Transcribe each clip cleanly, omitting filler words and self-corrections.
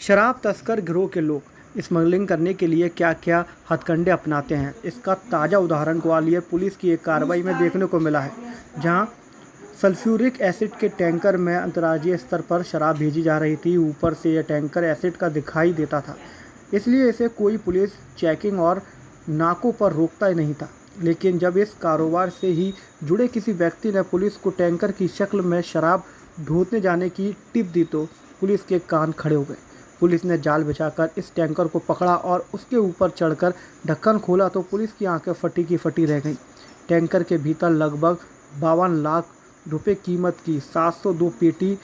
शराब तस्कर गिरोह के लोग स्मगलिंग करने के लिए क्या क्या हथकंडे अपनाते हैं, इसका ताज़ा उदाहरण ग्वालियर पुलिस की एक कार्रवाई में देखने को मिला है, जहां सल्फ्यूरिक एसिड के टैंकर में अंतर्राज्यीय स्तर पर शराब भेजी जा रही थी। ऊपर से यह टैंकर एसिड का दिखाई देता था, इसलिए इसे कोई पुलिस चेकिंग और नाकों पर रोकता ही नहीं था। लेकिन जब इस कारोबार से ही जुड़े किसी व्यक्ति ने पुलिस को टैंकर की शक्ल में शराब ढोने जाने की टिप दी तो पुलिस के कान खड़े हो गए। पुलिस ने जाल बिछाकर इस टैंकर को पकड़ा और उसके ऊपर चढ़कर ढक्कन खोला तो पुलिस की आंखें फटी की फटी रह गईं। टैंकर के भीतर लगभग 52 लाख रुपए कीमत की 702 पेटी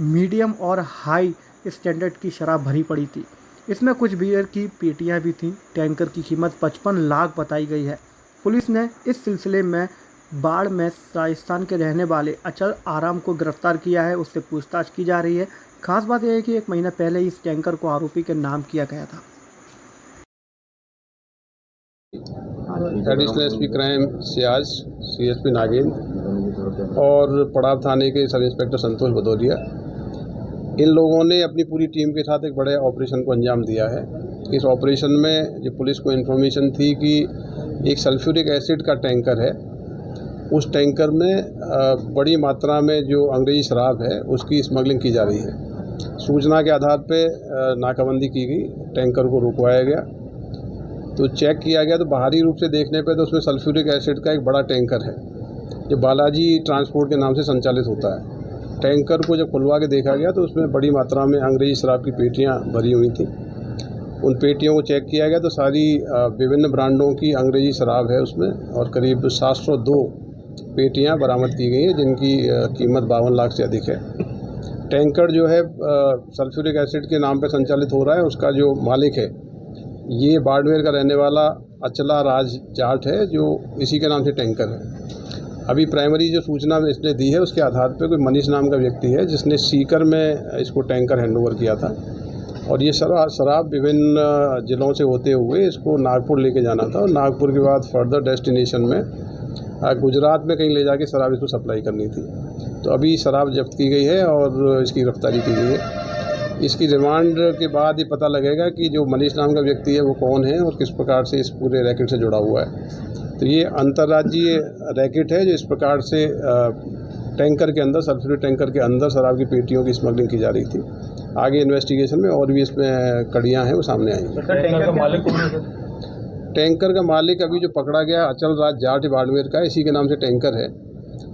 मीडियम और हाई स्टैंडर्ड की शराब भरी पड़ी थी। इसमें कुछ बियर की पेटियां भी थीं। टैंकर की कीमत 55 लाख बताई गई है। पुलिस ने इस सिलसिले में बाढ़ में राजस्थान के रहने वाले अचल आराम को गिरफ्तार किया है। उससे पूछताछ की जा रही है। खास बात यह है कि 1 महीना पहले इस टैंकर को आरोपी के नाम किया गया था। Additional SP crime Ciaz, CSP Nagendra और पड़ाव थाने के सब इंस्पेक्टर संतोष भदौरिया, इन लोगों ने अपनी पूरी टीम के साथ एक बड़े ऑपरेशन को अंजाम दिया है। इस ऑपरेशन में जो पुलिस को इन्फॉर्मेशन थी कि एक सल्फ्यूरिक एसिड का टैंकर है, उस टैंकर में बड़ी मात्रा में जो अंग्रेजी शराब है उसकी स्मगलिंग की जा रही है। सूचना के आधार पर नाकाबंदी की गई, टैंकर को रुकवाया गया तो चेक किया गया तो बाहरी रूप से देखने पे तो उसमें सल्फ्यूरिक एसिड का एक बड़ा टैंकर है जो बालाजी ट्रांसपोर्ट के नाम से संचालित होता है। टैंकर को जब खुलवा के देखा गया तो उसमें बड़ी मात्रा में अंग्रेजी शराब की पेटियां भरी हुई थी। उन पेटियों को चेक किया गया तो सारी विभिन्न ब्रांडों की अंग्रेजी शराब है उसमें, और करीब 702 पेटियां बरामद की गई हैं जिनकी कीमत 52 लाख से अधिक है। टैंकर जो है सल्फ्यूरिक एसिड के नाम पर संचालित हो रहा है, उसका जो मालिक है ये बाड़मेर का रहने वाला अचला राज जाट है जो इसी के नाम से टैंकर है। अभी प्राइमरी जो सूचना इसने दी है उसके आधार पर कोई मनीष नाम का व्यक्ति है जिसने सीकर में इसको टैंकर हैंडओवर किया था, और ये शराब विभिन्न ज़िलों से होते हुए इसको नागपुर लेके जाना था और नागपुर के बाद फर्दर डेस्टिनेशन में गुजरात में कहीं ले जाके शराब इसको सप्लाई करनी थी। तो अभी शराब जब्त की गई है और इसकी गिरफ्तारी की गई है। इसकी रिमांड के बाद ये पता लगेगा कि जो मनीष नाम का व्यक्ति है वो कौन है और किस प्रकार से इस पूरे रैकेट से जुड़ा हुआ है। तो ये अंतर्राज्यीय रैकेट है जो इस प्रकार से टैंकर के अंदर, सल्फ्यूरिक टैंकर के अंदर शराब की पेटियों की स्मगलिंग की जा रही थी। आगे इन्वेस्टिगेशन में और भी इसमें कड़ियाँ हैं वो सामने आएंगी। टैंकर का मालिक अभी जो पकड़ा गया अचल राज जाट बाड़मेर का, इसी के नाम से टैंकर है,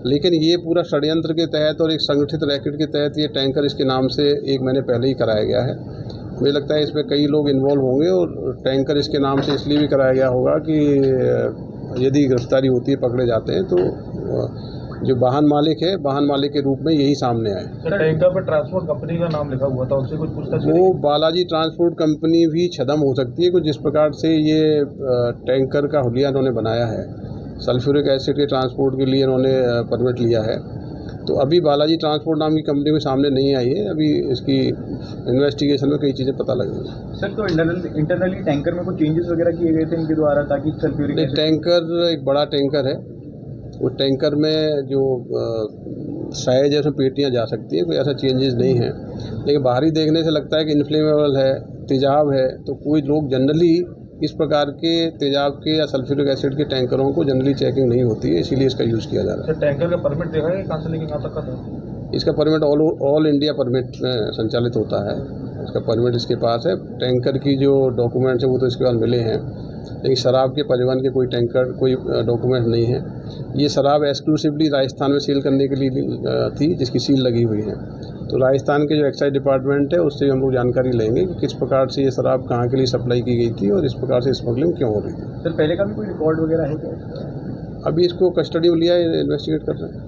लेकिन ये पूरा षड्यंत्र के तहत और एक संगठित रैकेट के तहत ये टैंकर इसके नाम से 1 महीने पहले ही कराया गया है। मुझे लगता है इसमें कई लोग इन्वॉल्व होंगे और टैंकर इसके नाम से इसलिए भी कराया गया होगा कि यदि गिरफ्तारी होती है, पकड़े जाते हैं तो जो वाहन मालिक है, वाहन मालिक के रूप में यही सामने आए। टैंकर पर ट्रांसपोर्ट कंपनी का नाम लिखा हुआ था, उससे कुछ पूछताछ? वो बालाजी ट्रांसपोर्ट कंपनी भी छदम हो सकती है कुछ, जिस प्रकार से ये टैंकर का हुलिया इन्होंने बनाया है। सल्फ्यूरिक एसिड के ट्रांसपोर्ट के लिए इन्होंने परमिट लिया है। तो अभी बालाजी ट्रांसपोर्ट नाम की कंपनी को सामने नहीं आई है। अभी इसकी इन्वेस्टिगेशन में कई चीज़ें पता लगेंगी। सर, तो इंटरनली टैंकर में कुछ चेंजेस वगैरह किए गए थे इनके द्वारा ताकि सल्फ्यूरिक टैंकर एक बड़ा टैंकर है, वो टैंकर में जो साइज है उसमें पेटियाँ जा सकती है, कोई ऐसा चेंजेस नहीं है। लेकिन बाहरी देखने से लगता है कि इन्फ्लेमेबल है, तेजाब है, तो कोई लोग जनरली इस प्रकार के तेजाब के या सल्फ्यूरिक एसिड के टैंकरों को जनरली चेकिंग नहीं होती है, इसीलिए इसका यूज़ किया जा रहा है। टैंकर का परमिट देखा है कहाँ से लेके कहाँ तक का था? इसका परमिट ऑल इंडिया परमिट में संचालित होता है। इसका परमिट इसके पास है। टैंकर की जो डॉक्यूमेंट्स हैं वो तो इसके पास मिले हैं, लेकिन शराब के परिवहन के कोई डॉक्यूमेंट नहीं है। ये शराब एक्सक्लूसिवली राजस्थान में सेल करने के लिए थी, जिसकी सील लगी हुई है। तो राजस्थान के जो एक्साइज डिपार्टमेंट है उससे हम लोग जानकारी लेंगे कि किस प्रकार से ये शराब कहाँ के लिए सप्लाई की गई थी और इस प्रकार से स्मगलिंग क्यों हो रही थी। सर, पहले का भी कोई रिकॉर्ड वगैरह है क्या? अभी इसको कस्टडी में लिया है, इन्वेस्टिगेट कर रहे हैं।